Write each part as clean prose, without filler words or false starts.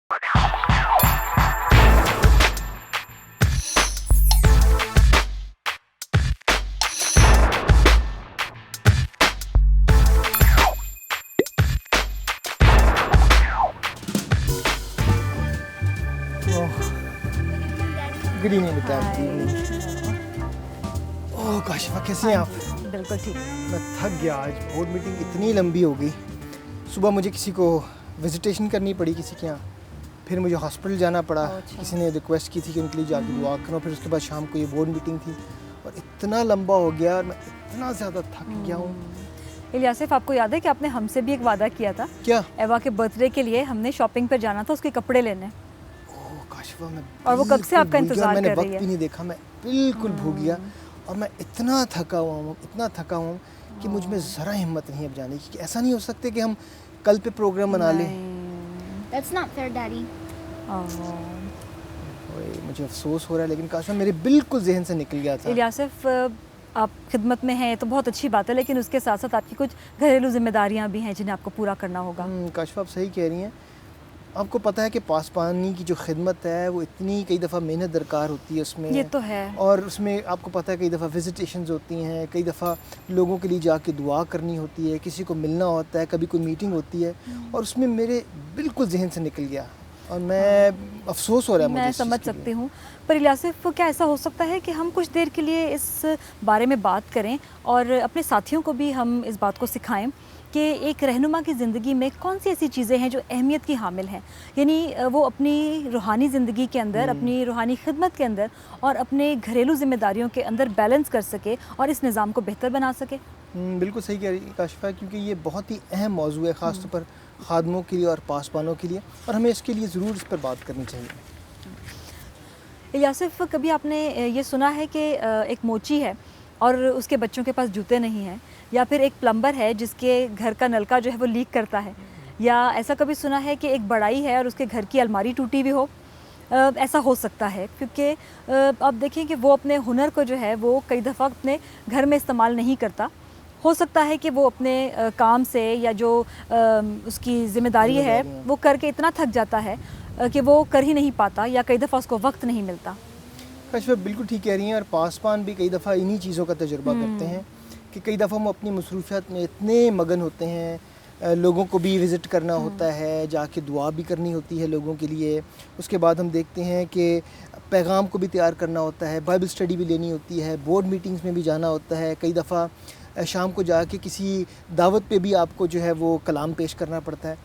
Good evening बेटा। ओह काशिफा, कैसे हैं आप? बिल्कुल ठीक। मैं थक गया आज, बोर्ड मीटिंग इतनी लंबी हो गई। सुबह मुझे किसी को विजिटेशन करनी पड़ी किसी के यहाँ, फिर मुझे हॉस्पिटल जाना पड़ा। अच्छा। किसी ने रिक्वेस्ट की थी कि उनके लिए जाके दुआ करो, फिर उसके बाद शाम को ये बोर्ड मीटिंग थी और इतना लंबा हो गया और मैं इतना ज़्यादा थक गया हूँ। इलियासिफ, आपको याद है कि आपने हमसे भी एक वादा किया था? क्या? एवा के बर्थडे के लिए हमने शॉपिंग पर जाना था, उसके कपड़े लेने। ओह काशिफा, मैं और वो कब से आपका बिल्कुल भूल गया, इंतजार मैंने कर रही वक्त है। भी नहीं देखा, मैं बिल्कुल भूल गया और मैं इतना थका हुआ हूँ, इतना थका हुआ हूँ कि मुझ में ज़रा हिम्मत नहीं है अब जाने की। कि ऐसा नहीं हो सकता कि हम कल पे प्रोग्राम बना लें। That's not fair, Daddy. ओए, मुझे अफसोस हो रहा है, लेकिन काशिफा मेरे बिल्कुल जहन से निकल गया था। इलियासिफ, आप खिदमत में हैं तो बहुत अच्छी बात है, लेकिन उसके साथ साथ आपकी कुछ घरेलू जिम्मेदारियां भी हैं जिन्हें आपको पूरा करना होगा। काशिफा, आप सही कह रही हैं। आपको पता है कि पासबानी की जो खिदमत है वो इतनी कई दफ़ा मेहनत दरकार होती है उसमें। ये तो है। और उसमें आपको पता है कई दफ़ा विजिटेशंस होती हैं, कई दफ़ा लोगों के लिए जाके दुआ करनी होती है, किसी को मिलना होता है, कभी कोई मीटिंग होती है और उसमें मेरे बिल्कुल जहन से निकल गया और मैं अफसोस हो रहा है मुझे मैं इस चीज़ समझ के लिए। सकती हूँ, पर इलियासिफ, क्या ऐसा हो सकता है कि हम कुछ देर के लिए इस बारे में बात करें और अपने साथियों को भी हम इस बात को सिखाएं कि एक रहनुमा की ज़िंदगी में कौन सी ऐसी चीज़ें हैं जो अहमियत की हामिल हैं, यानी वो अपनी रूहानी ज़िंदगी के अंदर, अपनी रूहानी खिदमत के अंदर और अपने घरेलू ज़िम्मेदारियों के अंदर बैलेंस कर सके और इस निज़ाम को बेहतर बना सके। बिल्कुल सही कह रही है काशिफा, क्योंकि ये बहुत ही अहम मौजू है, ख़ास तौर पर खादमों के लिए और पासबानों के लिए, और हमें इसके लिए ज़रूर इस पर बात करनी चाहिए। इलियासिफ, कभी आपने ये सुना है कि एक मोची है और उसके बच्चों के पास जूते नहीं हैं, या फिर एक प्लम्बर है जिसके घर का नलका जो है वो लीक करता है, या ऐसा कभी सुना है कि एक बड़ाई है और उसके घर की अलमारी टूटी हुई हो? ऐसा हो सकता है क्योंकि आप देखें कि वो अपने हुनर को जो है वो कई दफ़ा अपने घर में इस्तेमाल नहीं करता। हो सकता है कि वो अपने काम से या जो उसकी ज़िम्मेदारी है वो करके इतना थक जाता है कि वो कर ही नहीं पाता, या कई दफ़ा उसको वक्त नहीं मिलता। काशिफा बिल्कुल ठीक कह रही हैं, और पासबान भी कई दफ़ा इन्हीं चीज़ों का तजुर्बा करते हैं कि कई दफ़ा हम अपनी मसरूफियात में इतने मगन होते हैं, लोगों को भी विज़िट करना होता है, जाके दुआ भी करनी होती है लोगों के लिए। उसके बाद हम देखते हैं कि पैगाम को भी तैयार करना होता है, बाइबल स्टडी भी लेनी होती है, बोर्ड मीटिंग्स में भी जाना होता है, कई दफ़ा शाम को जाके किसी दावत पे भी आपको जो है वो कलाम पेश करना पड़ता है।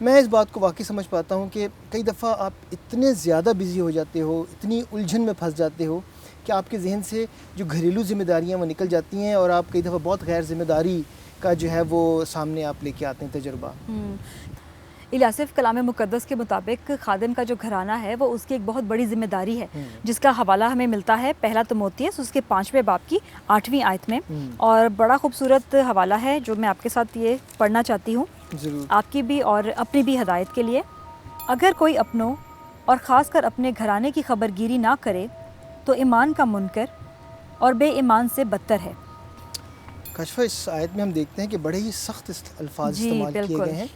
मैं इस बात को वाकई समझ पाता हूँ कि कई दफ़ा आप इतने ज़्यादा बिज़ी हो जाते हो, इतनी उलझन में फंस जाते हो कि आपके जहन से जो घरेलू ज़िम्मेदारियाँ वो निकल जाती हैं और आप कई दफ़ा बहुत गैर ज़िम्मेदारी का जो है वो सामने आप लेके आते हैं तजुर्बा। इलियासिफ, कलाम मुक़द्दस के मुताबिक खादिम का जो घराना है वो उसकी एक बहुत बड़ी ज़िम्मेदारी है, जिसका हवाला हमें मिलता है पहला तिमोथियुस उसके 5वें बाब की 8वीं आयत में, और बड़ा खूबसूरत हवाला है जो मैं आपके साथ ये पढ़ना चाहती हूँ ज़रूर। आपकी भी और अपनी भी हदायत के लिए। अगर कोई अपनों और ख़ासकर अपने घराने की खबरगिरी ना करे तो ईमान का मुनकर और बेईमान से बदतर है। काशिफा, इस आयत में हम देखते हैं कि बड़े ही सख्त अल्फाज जी, इस्तेमाल किए बिल्कुल। गए हैं,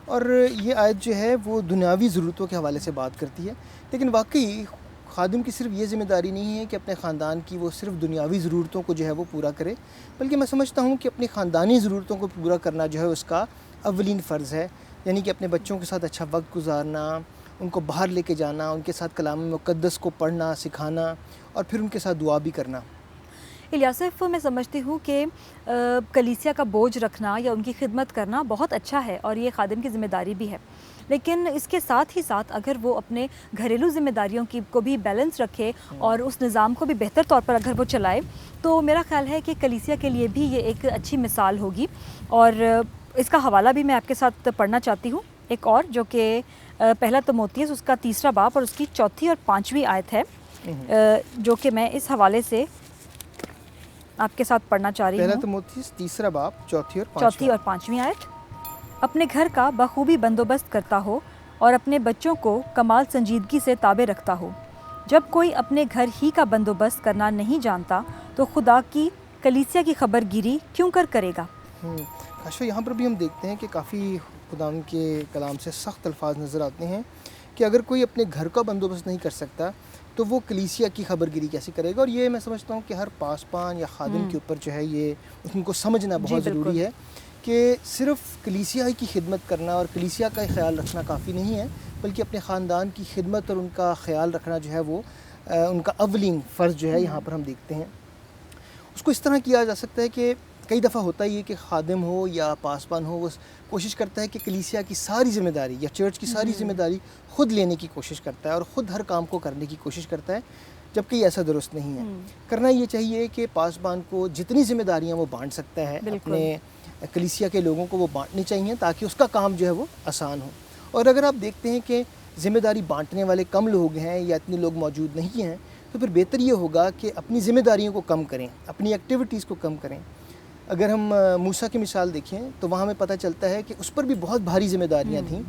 और ये आयत जो है वो दुनियावी ज़रूरतों के हवाले से बात करती है। लेकिन वाकई खादिम की सिर्फ ये ज़िम्मेदारी नहीं है कि अपने ख़ानदान की वो सिर्फ दुनियावी ज़रूरतों को जो है वो पूरा करे, बल्कि मैं समझता हूँ कि अपनी ख़ानदानी ज़रूरतों को पूरा करना जो है उसका अव्वलीन फ़र्ज़ है। यानी कि अपने बच्चों के साथ अच्छा वक्त गुजारना, उनको बाहर लेके जाना, उनके साथ कलाम मुक़द्दस को पढ़ना, सिखाना और फिर उनके साथ दुआ भी करना। इलियासिफ, मैं समझती हूँ कि कलीसिया का बोझ रखना या उनकी खिदमत करना बहुत अच्छा है और ये खादिम की ज़िम्मेदारी भी है, लेकिन इसके साथ ही साथ अगर वो अपने घरेलू ज़िम्मेदारियों की को भी बैलेंस रखे और उस निज़ाम को भी बेहतर तौर पर अगर वो चलाए, तो मेरा ख़्याल है कि कलीसिया के लिए भी ये एक अच्छी मिसाल होगी। और इसका हवाला भी मैं आपके साथ पढ़ना चाहती हूँ, एक और जो कि पहला तिमोथियुस उसका 3रा बाब और उसकी 4थी और 5वीं आयत है, जो कि मैं इस हवाले से आपके साथ पढ़ना चाह रही हूँ। पहला तिमोथियुस 3रा बाब 4थी और 5वीं आयत। अपने घर का बखूबी बंदोबस्त करता हो और अपने बच्चों को कमाल संजीदगी से ताबे रखता हो। जब कोई अपने घर ही का बंदोबस्त करना नहीं जानता तो खुदा की कलीसिया की खबरगिरी क्यों करेगा। काशिफा, यहाँ पर भी हम देखते हैं कि काफ़ी खुदाम के कलाम से सख्त अल्फाज नज़र आते हैं کہ اگر کوئی اپنے گھر کا بندوبست نہیں کر سکتا تو وہ کلیسیا کی خبر گیری کیسے کرے گا. اور یہ میں سمجھتا ہوں کہ ہر پاسبان یا خادم کے اوپر جو ہے یہ ان کو سمجھنا بہت ضروری ہے کہ صرف کلیسیا کی خدمت کرنا اور کلیسیا کا خیال رکھنا کافی نہیں ہے، بلکہ اپنے خاندان کی خدمت اور ان کا خیال رکھنا جو ہے وہ ان کا اولین فرض جو ہے یہاں پر ہم دیکھتے ہیں. اس کو اس طرح کیا جا سکتا ہے کہ کئی دفعہ ہوتا ہی ہے کہ خادم ہو یا پاسبان ہو وہ کوشش کرتا ہے کہ کلیسیا کی ساری ذمہ داری یا چرچ کی ساری ذمہ داری خود لینے کی کوشش کرتا ہے اور خود ہر کام کو کرنے کی کوشش کرتا ہے، جبکہ یہ ایسا درست نہیں ہے. کرنا یہ چاہیے کہ پاسبان کو جتنی ذمہ داریاں وہ بانٹ سکتا ہے اپنے کلیسیا کے لوگوں کو وہ بانٹنی چاہیے تاکہ اس کا کام جو ہے وہ آسان ہو. اور اگر آپ دیکھتے ہیں کہ ذمہ داری بانٹنے والے کم لوگ ہیں یا اتنے لوگ موجود نہیں ہیں تو پھر بہتر یہ ہوگا کہ اپنی ذمہ داریوں کو کم کریں، اپنی ایکٹیویٹیز کو کم کریں. اگر ہم موسیٰ کی مثال دیکھیں تو وہاں ہمیں پتہ چلتا ہے کہ اس پر بھی بہت بھاری ذمہ داریاں تھیں،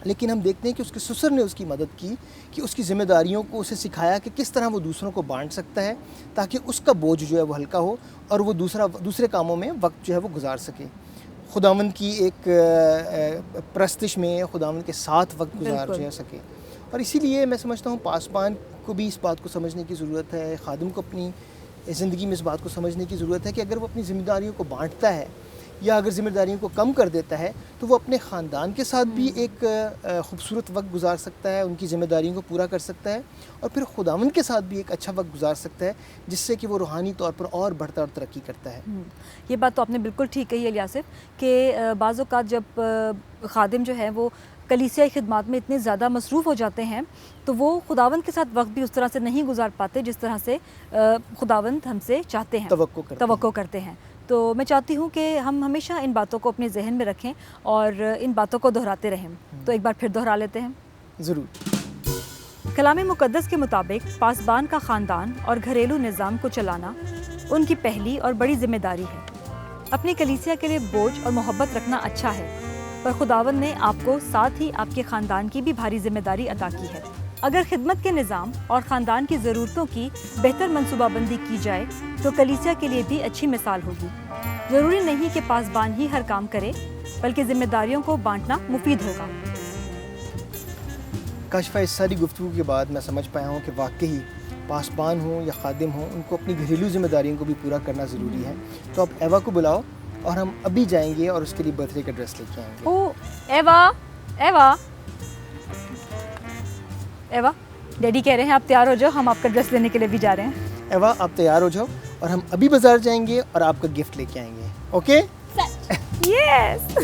لیکن ہم دیکھتے ہیں کہ اس کے سسر نے اس کی مدد کی کہ اس کی ذمہ داریوں کو اسے سکھایا کہ کس طرح وہ دوسروں کو بانٹ سکتا ہے تاکہ اس کا بوجھ جو ہے وہ ہلکا ہو اور وہ دوسرے کاموں میں وقت جو ہے وہ گزار سکے، خداوند کی ایک پرستش میں خداوند کے ساتھ وقت گزار جو سکے. اور اسی لیے میں سمجھتا ہوں پاسبان کو بھی اس بات کو سمجھنے کی ضرورت ہے، خادم کو اپنی زندگی میں اس بات کو سمجھنے کی ضرورت ہے کہ اگر وہ اپنی ذمہ داریوں کو بانٹتا ہے یا اگر ذمہ داریوں کو کم کر دیتا ہے تو وہ اپنے خاندان کے ساتھ بھی ایک خوبصورت وقت گزار سکتا ہے، ان کی ذمہ داریوں کو پورا کر سکتا ہے اور پھر خداوند کے ساتھ بھی ایک اچھا وقت گزار سکتا ہے جس سے کہ وہ روحانی طور پر اور بڑھتا اور ترقی کرتا ہے. یہ بات تو آپ نے بالکل ٹھیک کہی ہے الیاسف کہ بعض اوقات جب خادم جو ہے وہ کلیسیائی خدمات میں اتنے زیادہ مصروف ہو جاتے ہیں تو وہ خداوند کے ساتھ وقت بھی اس طرح سے نہیں گزار پاتے جس طرح سے خداوند ہم سے چاہتے ہیں، توقع کرتے ہیں. تو میں چاہتی ہوں کہ ہم ہمیشہ ان باتوں کو اپنے ذہن میں رکھیں اور ان باتوں کو دہراتے رہیں. تو ایک بار پھر دہرا لیتے ہیں. ضرور. کلام مقدس کے مطابق پاسبان کا خاندان اور گھریلو نظام کو چلانا ان کی پہلی اور بڑی ذمہ داری ہے. اپنی کلیسیا کے لیے بوجھ اور محبت رکھنا اچھا ہے، پر خداوند نے آپ کو ساتھ ہی آپ کے خاندان کی بھی بھاری ذمہ داری عطا کی ہے. اگر خدمت کے نظام اور خاندان کی ضرورتوں کی بہتر منصوبہ بندی کی جائے تو کلیسیا کے لیے بھی اچھی مثال ہوگی. ضروری نہیں کہ پاسبان ہی ہر کام کرے، بلکہ ذمہ داریوں کو بانٹنا مفید ہوگا. کاشفہ اس ساری گفتگو کے بعد میں سمجھ پایا ہوں کہ واقعی پاسبان ہوں یا خادم ہوں ان کو اپنی گھریلو ذمہ داریوں کو بھی پورا کرنا ضروری ہے. تو اب ایوا کو بلاؤ اور ہم ابھی جائیں گے اور اس کے لیے برتھ ڈے کا ڈریس لے کے آئیں گے. او ایوا، ایوا، ایوا، ڈیڈی کہہ رہے ہیں آپ تیار ہو جاؤ، ہم آپ کا ڈریس لینے کے لیے بھی جا رہے ہیں. ایوا آپ تیار ہو جاؤ اور ہم ابھی بازار جائیں گے اور آپ کا گفٹ لے کے آئیں گے. اوکے؟ یس.